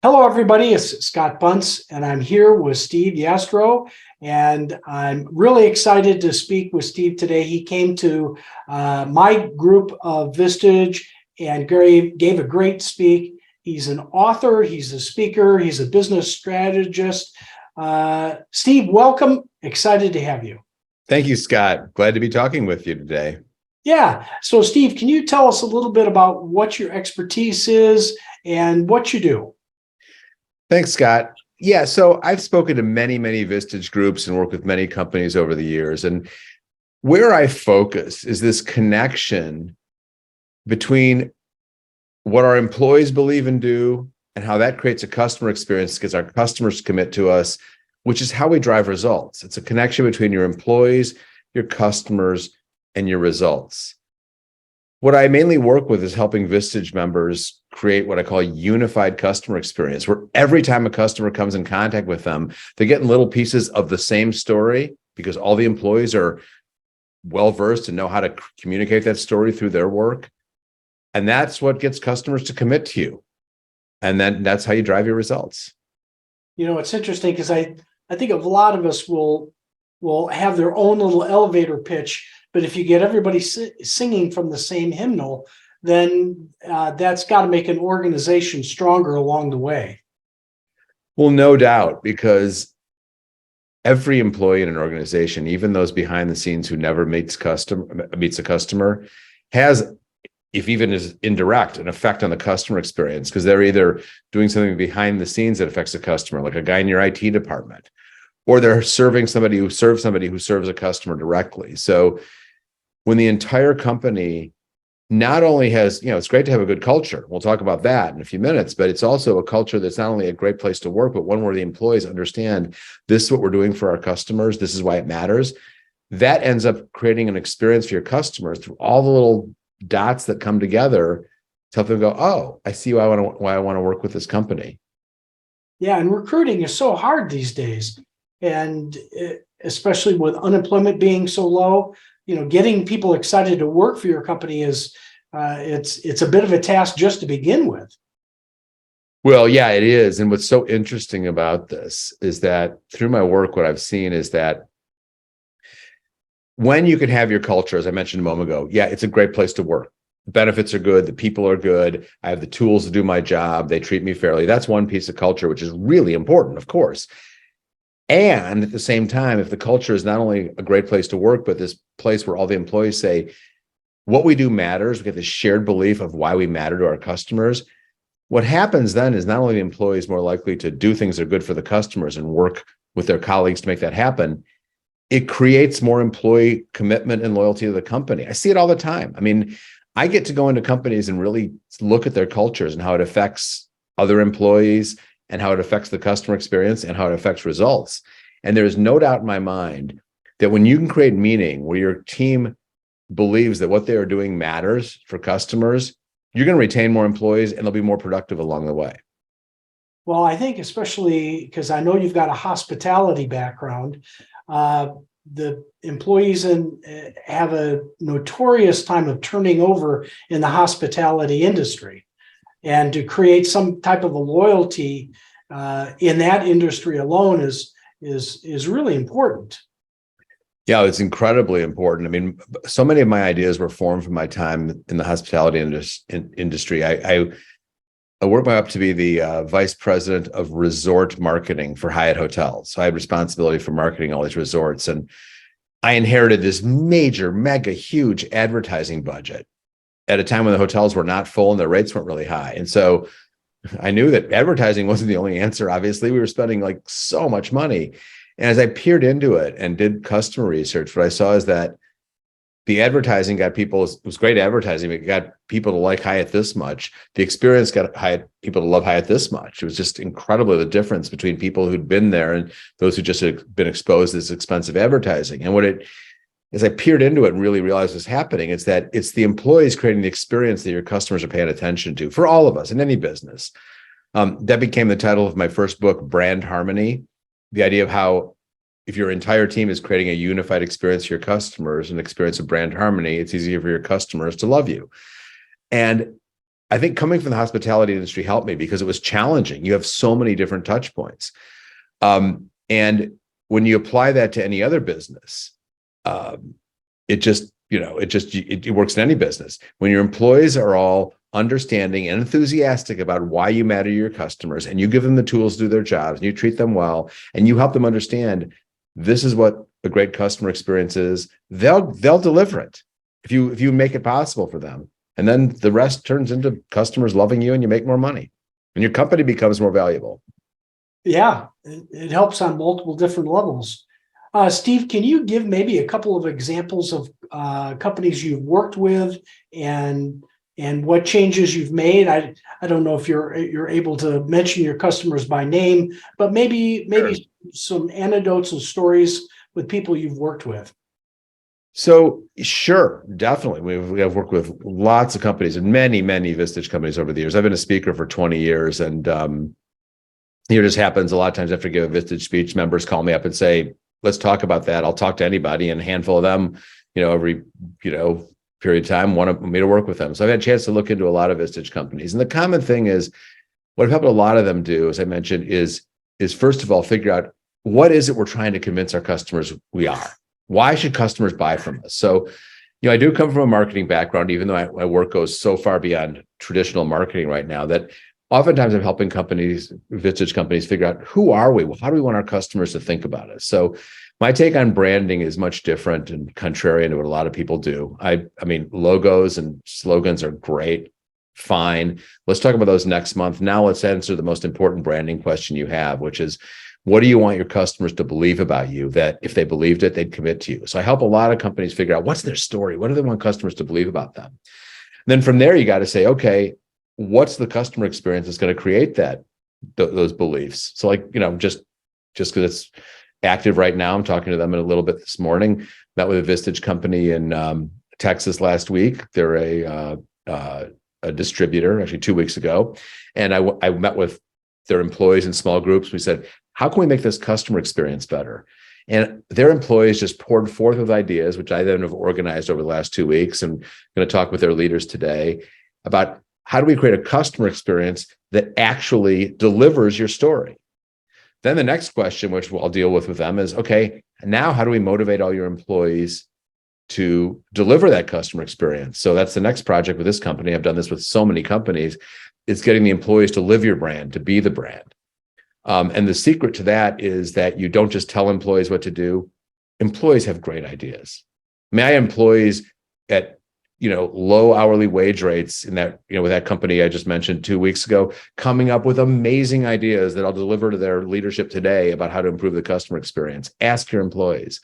Hello, everybody. It's Scott Bunce, and I'm here with Steve Yastrow. And I'm really excited to speak with Steve today. He came to my group of Vistage and gave a great speak. He's an author, he's a speaker, he's a business strategist. Steve, welcome. Excited to have you. Thank you, Scott. Glad to be talking with you today. Yeah. So, Steve, can you tell us a little bit about what your expertise is and what you do? Thanks, Scott. Yeah, so I've spoken to many Vistage groups and worked with many companies over the years. And where I focus is this connection between what our employees believe and do and how that creates a customer experience because our customers commit to us, which is how we drive results. It's a connection between your employees, your customers, and your results. What I mainly work with is helping Vistage members create what I call a unified customer experience, where every time a customer comes in contact with them, they're getting little pieces of the same story because all the employees are well-versed and know how to communicate that story through their work. And that's what gets customers to commit to you. And then that's how you drive your results. You know, it's interesting because I think a lot of us will have their own little elevator pitch, but if you get everybody singing from the same hymnal, then that's got to make an organization stronger along the way. Well, no doubt, because every employee in an organization, even those behind the scenes who never meets a customer, has, if even is indirect, an effect on the customer experience because they're either doing something behind the scenes that affects the customer, like a guy in your IT department, or they're serving somebody who serves a customer directly. So when the entire company not only has, it's great to have a good culture. We'll talk about that in a few minutes, but it's also a culture that's not only a great place to work, but one where the employees understand this is what we're doing for our customers. This is why it matters. That ends up creating an experience for your customers through all the little dots that come together to help them go, oh, I see why I want to work with this company. Yeah, and recruiting is so hard these days, and especially with unemployment being so low, getting people excited to work for your company is it's a bit of a task just to begin with. Well, yeah, it is. And what's so interesting about this is that through my work, what I've seen is that when you can have your culture, as I mentioned a moment ago, yeah, it's a great place to work. The benefits are good. The people are good. I have the tools to do my job. They treat me fairly. That's one piece of culture, which is really important, of course. And at the same time, if the culture is not only a great place to work, but this place where all the employees say, what we do matters, we get this shared belief of why we matter to our customers. What happens then is not only the employees more likely to do things that are good for the customers and work with their colleagues to make that happen, it creates more employee commitment and loyalty to the company. I see it all the time. I mean, I get to go into companies and really look at their cultures and how it affects other employees and how it affects the customer experience and how it affects results. And there is no doubt in my mind that when you can create meaning where your team believes that what they are doing matters for customers, you're going to retain more employees and they'll be more productive along the way. Well, I think especially because I know you've got a hospitality background, the employees have a notorious time of turning over in the hospitality industry, and to create some type of a loyalty in that industry alone is really important. Yeah, it's incredibly important. I mean, so many of my ideas were formed from my time in the hospitality industry. I worked my way up to be the vice president of resort marketing for Hyatt Hotels. So I had responsibility for marketing all these resorts. And I inherited this major, mega, huge advertising budget at a time when the hotels were not full and the rates weren't really high. And so I knew that advertising wasn't the only answer. Obviously, we were spending like so much money. And as I peered into it and did customer research, what I saw is that the advertising got people, it was great advertising, but it got people to like Hyatt this much. The experience got people to love Hyatt this much. It was just incredible, the difference between people who'd been there and those who just had been exposed to this expensive advertising. And as I peered into it and really realized what's happening, it's that it's the employees creating the experience that your customers are paying attention to for all of us in any business. That became the title of my first book, Brand Harmony. The idea of how if your entire team is creating a unified experience for your customers, an experience of brand harmony, it's easier for your customers to love you. And I think coming from the hospitality industry helped me because it was challenging. You have so many different touch points. And when you apply that to any other business, it just, it works in any business. When your employees are all understanding and enthusiastic about why you matter to your customers, and you give them the tools to do their jobs, and you treat them well, and you help them understand this is what a great customer experience is, they'll deliver it if you make it possible for them. And then the rest turns into customers loving you, and you make more money, and your company becomes more valuable. Yeah, it helps on multiple different levels. Steve, can you give maybe a couple of examples of companies you've worked with and what changes you've made? I don't know if you're able to mention your customers by name, but maybe Sure. some anecdotes and stories with people you've worked with. So sure, definitely. We have worked with lots of companies and many Vistage companies over the years. I've been a speaker for 20 years, and it just happens a lot of times after I give a Vistage speech, members call me up and say, let's talk about that. I'll talk to anybody, and a handful of them, every, period of time want me to work with them. So I've had a chance to look into a lot of Vistage companies. And the common thing is, what I've helped a lot of them do, as I mentioned, is first of all, figure out what is it we're trying to convince our customers we are. Why should customers buy from us? So, I do come from a marketing background, even though my work goes so far beyond traditional marketing right now, that oftentimes I'm helping companies, Vistage companies, figure out who are we? How do we want our customers to think about us? So my take on branding is much different and contrarian to what a lot of people do. I mean, logos and slogans are great, fine. Let's talk about those next month. Now let's answer the most important branding question you have, which is, what do you want your customers to believe about you, that if they believed it, they'd commit to you? So I help a lot of companies figure out what's their story. What do they want customers to believe about them? And then from there, you got to say, okay, what's the customer experience that's going to create those beliefs? So just because it's active right now, I'm talking to them in a little bit this morning. Met with a Vistage company in Texas last week. They're a distributor, actually 2 weeks ago. And I met with their employees in small groups. We said, how can we make this customer experience better? And their employees just poured forth with ideas, which I then have organized over the last 2 weeks, and I'm going to talk with their leaders today about how do we create a customer experience that actually delivers your story? Then the next question, which I'll deal with them, is, okay, now how do we motivate all your employees to deliver that customer experience? So that's the next project with this company. I've done this with so many companies. It's getting the employees to live your brand, to be the brand. And the secret to that is that you don't just tell employees what to do. Employees have great ideas. I mean, I have employees at low hourly wage rates in that, with that company I just mentioned 2 weeks ago, coming up with amazing ideas that I'll deliver to their leadership today about how to improve the customer experience. Ask your employees.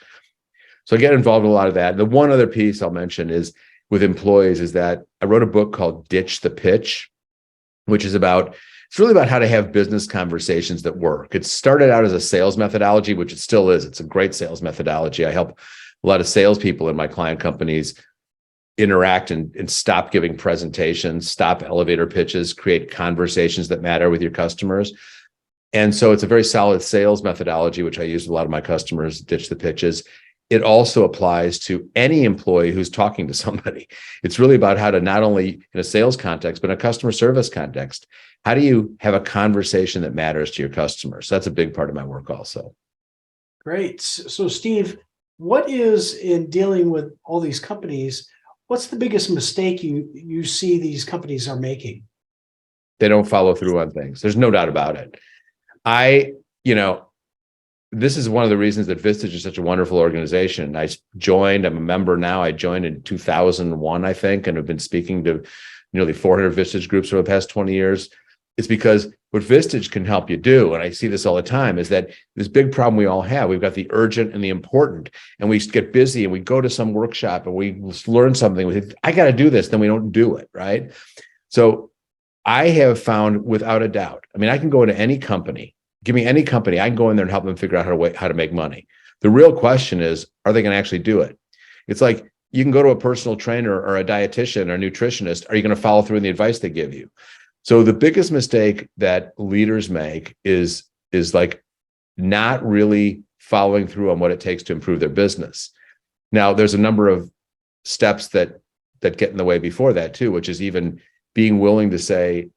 So I get involved in a lot of that. The one other piece I'll mention is with employees is that I wrote a book called Ditch the Pitch, which is it's really about how to have business conversations that work. It started out as a sales methodology, which it still is. It's a great sales methodology. I help a lot of salespeople in my client companies interact and stop giving presentations, stop elevator pitches, create conversations that matter with your customers. And so it's a very solid sales methodology, which I use with a lot of my customers, Ditch the Pitches. It also applies to any employee who's talking to somebody. It's really about how to, not only in a sales context, but in a customer service context, how do you have a conversation that matters to your customers? That's a big part of my work also. Great. So Steve, what is, in dealing with all these companies, what's the biggest mistake you see these companies are making? They don't follow through on things. There's no doubt about it. This is one of the reasons that Vistage is such a wonderful organization. I'm a member now. I joined in 2001, I think, and have been speaking to nearly 400 Vistage groups over the past 20 years. It's because what Vistage can help you do, and I see this all the time, is that this big problem we all have, we've got the urgent and the important, and we get busy and we go to some workshop and we learn something. We think, I got to do this, then we don't do it, right? So I have found, without a doubt, I mean, I can go into any company, give me any company, I can go in there and help them figure out how to make money. The real question is, are they going to actually do it? It's like, you can go to a personal trainer or a dietitian or a nutritionist. Are you going to follow through in the advice they give you? So the biggest mistake that leaders make is like not really following through on what it takes to improve their business. Now, there's a number of steps that get in the way before that too, which is even being willing to say,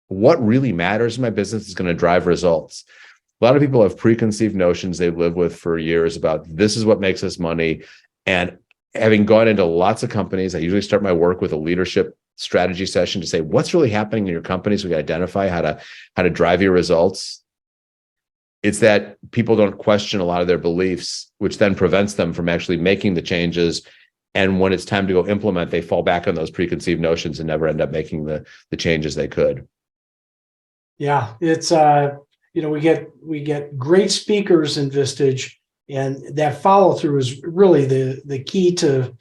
what really matters in my business is going to drive results. A lot of people have preconceived notions they've lived with for years about this is what makes us money. And having gone into lots of companies, I usually start my work with a leadership strategy session to say, what's really happening in your company so we can identify how to drive your results. It's that people don't question a lot of their beliefs, which then prevents them from actually making the changes. And when it's time to go implement, they fall back on those preconceived notions and never end up making the changes they could. Yeah, it's we get great speakers in Vistage, and that follow through is really the key to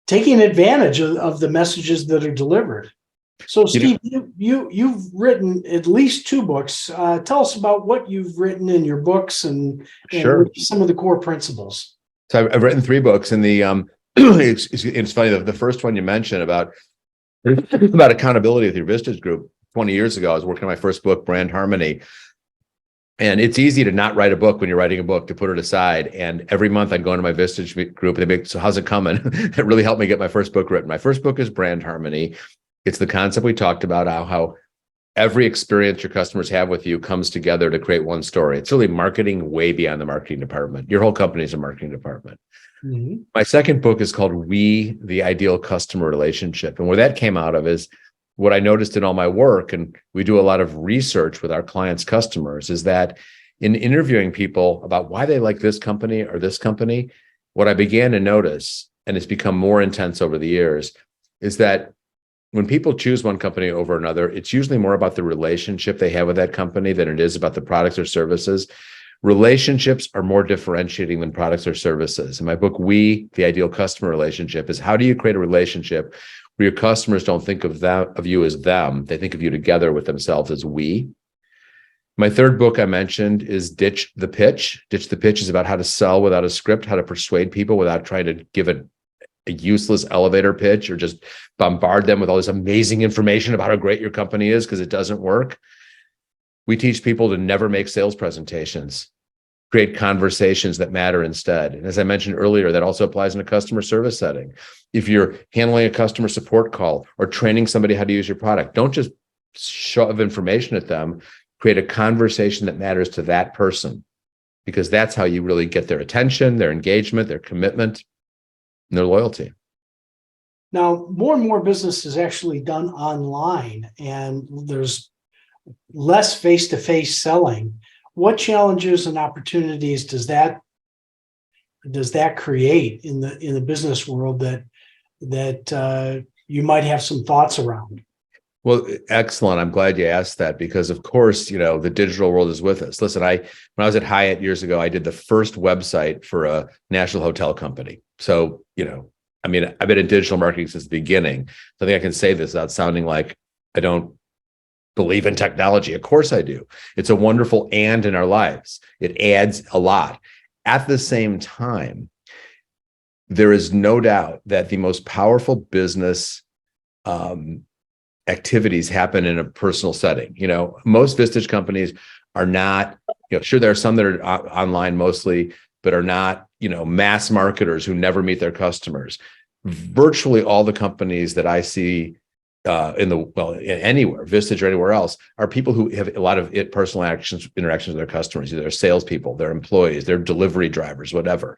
taking advantage of the messages that are delivered. So, Steve, you've written at least 2 books. Tell us about what you've written in your books and Sure. some of the core principles. So I've written 3 books, and it's funny, the first one you mentioned about accountability with your Vistage group. 20 years ago, I was working on my first book, Brand Harmony. And it's easy to not write a book when you're writing a book, to put it aside. And every month I'd go into my Vistage group and they'd be, so how's it coming? It really helped me get my first book written. My first book is Brand Harmony. It's the concept we talked about, how every experience your customers have with you comes together to create one story. It's really marketing way beyond the marketing department. Your whole company is a marketing department. Mm-hmm. My second book is called We, the Ideal Customer Relationship. And where that came out of is what I noticed in all my work, and we do a lot of research with our clients' customers, is that in interviewing people about why they like this company or this company, what I began to notice, and it's become more intense over the years, is that when people choose one company over another, it's usually more about the relationship they have with that company than it is about the products or services. Relationships are more differentiating than products or services. In my book, We, the Ideal Customer Relationship, is how do you create a relationship where your customers don't think of you as them, they think of you together with themselves as we. My third book I mentioned is Ditch the Pitch. Ditch the Pitch is about how to sell without a script, how to persuade people without trying to give a useless elevator pitch or just bombard them with all this amazing information about how great your company is, because it doesn't work. We teach people to never make sales presentations, create conversations that matter instead. And as I mentioned earlier, that also applies in a customer service setting. If you're handling a customer support call or training somebody how to use your product, don't just shove information at them, create a conversation that matters to that person, because that's how you really get their attention, their engagement, their commitment, and their loyalty. Now, more and more business is actually done online, and there's less face-to-face selling. What challenges and opportunities does that create in the business world that you might have some thoughts around? Well, excellent. I'm glad you asked that, because of course, the digital world is with us. Listen, when I was at Hyatt years ago, I did the first website for a national hotel company. So, I've been in digital marketing since the beginning. So I think I can say this without sounding like I don't believe in technology. Of course I do. It's a wonderful and in our lives. It adds a lot. At the same time, there is no doubt that the most powerful business activities happen in a personal setting. Most Vistage companies are not, sure, there are some that are online mostly, but are not, mass marketers who never meet their customers. Virtually all the companies that I see anywhere, Vistage or anywhere else, are people who have a lot of personal interactions with their customers. Either they're salespeople, they're employees, they're delivery drivers, whatever.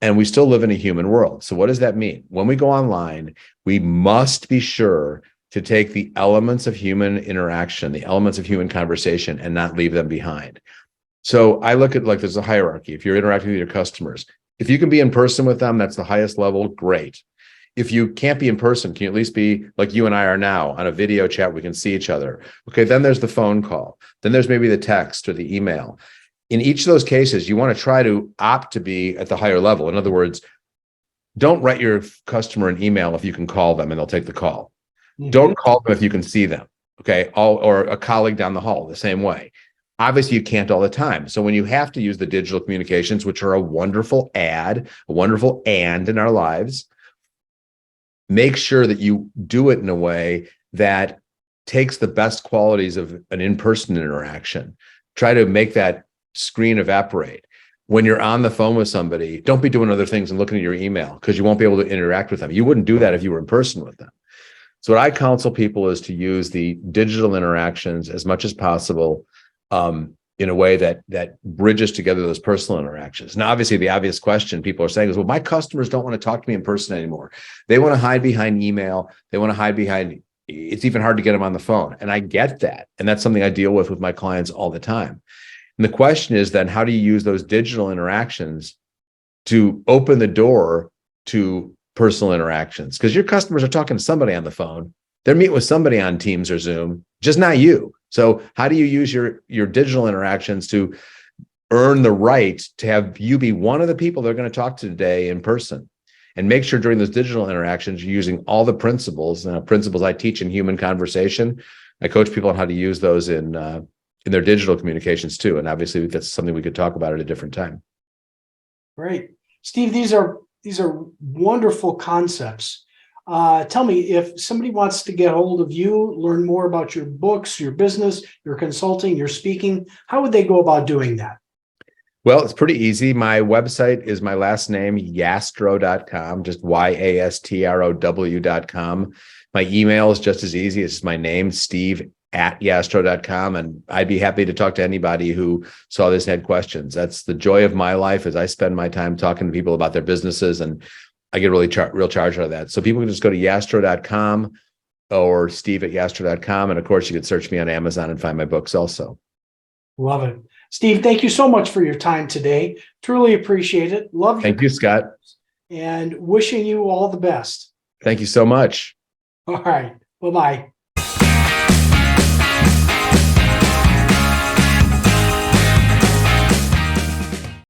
And we still live in a human world. So what does that mean? When we go online, we must be sure to take the elements of human interaction, the elements of human conversation, and not leave them behind. So I look at like there's a hierarchy. If you're interacting with your customers, if you can be in person with them, that's the highest level, great. If you can't be in person, can you at least be like you and I are now on a video chat? We can see each other. Okay, then there's the phone call. Then there's maybe the text or the email. In each of those cases, you want to try to opt to be at the higher level. In other words, don't write your customer an email if you can call them and they'll take the call. Mm-hmm. Don't call them if you can see them. Okay, or a colleague down the hall the same way. Obviously, you can't all the time. So when you have to use the digital communications, which are a wonderful and in our lives, make sure that you do it in a way that takes the best qualities of an in-person interaction. Try to make that screen evaporate. When you're on the phone with somebody, don't be doing other things and looking at your email, because you won't be able to interact with them. You wouldn't do that if you were in person with them. So what I counsel people is to use the digital interactions as much as possible, in a way that bridges together those personal interactions. Now, obviously, the obvious question people are saying is, well, my customers don't want to talk to me in person anymore. They want to hide behind email. They want to hide behind, it's even hard to get them on the phone. And I get that. And that's something I deal with my clients all the time. And the question is then, how do you use those digital interactions to open the door to personal interactions? Because your customers are talking to somebody on the phone. They're meeting with somebody on Teams or Zoom, just not you. So how do you use your digital interactions to earn the right to have you be one of the people they're going to talk to today in person? And make sure during those digital interactions, you're using all the principles I teach in human conversation. I coach people on how to use those in their digital communications too. And obviously that's something we could talk about at a different time. Great. Steve, these are wonderful concepts. Tell me, if somebody wants to get hold of you, learn more about your books, your business, your consulting, your speaking, how would they go about doing that? Well, it's pretty easy. My website is my last name, Yastrow.com, just YASTROW.com. My email is just as easy. It's just my name, Steve@Yastrow.com. And I'd be happy to talk to anybody who saw this and had questions. That's the joy of my life, is I spend my time talking to people about their businesses, and I get real charge out of that. So people can just go to Yastrow.com or Steve@Yastrow.com. And of course, you can search me on Amazon and find my books also. Love it. Steve, thank you so much for your time today. Truly appreciate it. Love you. Thank you, Scott. And wishing you all the best. Thank you so much. All right. Bye-bye.